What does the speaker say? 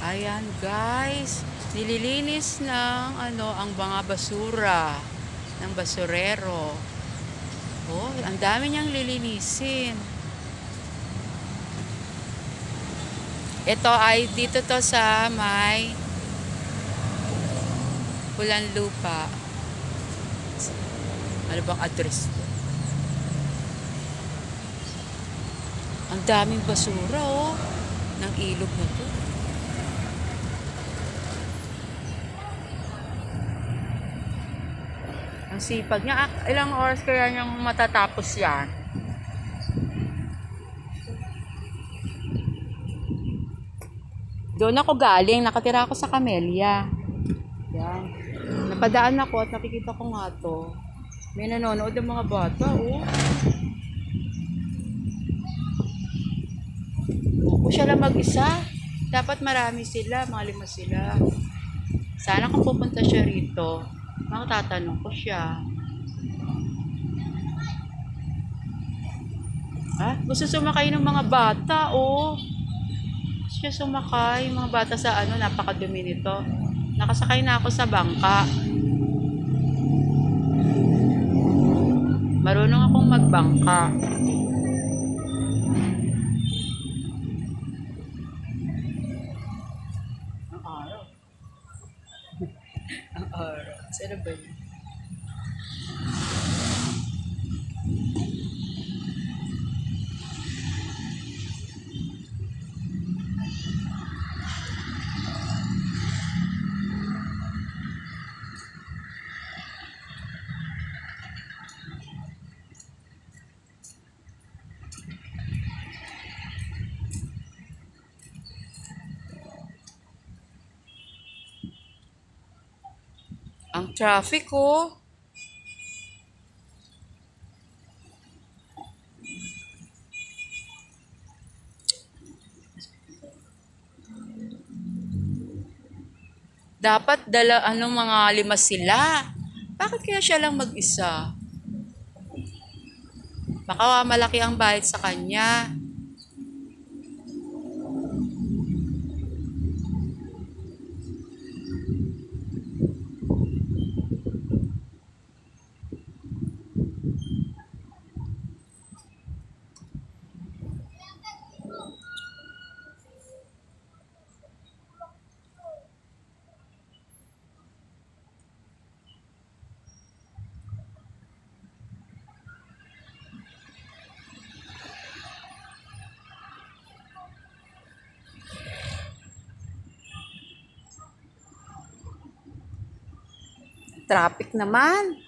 Ayan guys, nililinis ng ang mga basura ng basurero. Oh, ang dami niyang lilinisin. Ito ay dito to sa may Pulanlupa. Ano bang address ko? Ang daming basura ng ilog na to. Ang sipag niya. Ilang oras kaya niyang matatapos yan? Doon ako galing. Nakatira ako sa Camellia. Yan. Napadaan ako at nakikita ko nga to. May nanonood ng mga bata, oh. Kung siya lang mag-isa, dapat marami sila, mga 5 sila. Sana kung pupunta siya rito, makatatanong ko siya. Gusto sumakay ng mga bata, oh. Gusto siya sumakay, mga bata sa napakadumi nito. Nakasakay na ako sa bangka. Marunong akong magbangka. Ang araw. Ang araw. Saan ba yun? Ang traffic, oh. Dapat mga 5 sila. Bakit kaya siya lang mag-isa? Baka malaki ang bayad sa kanya. Traffic naman.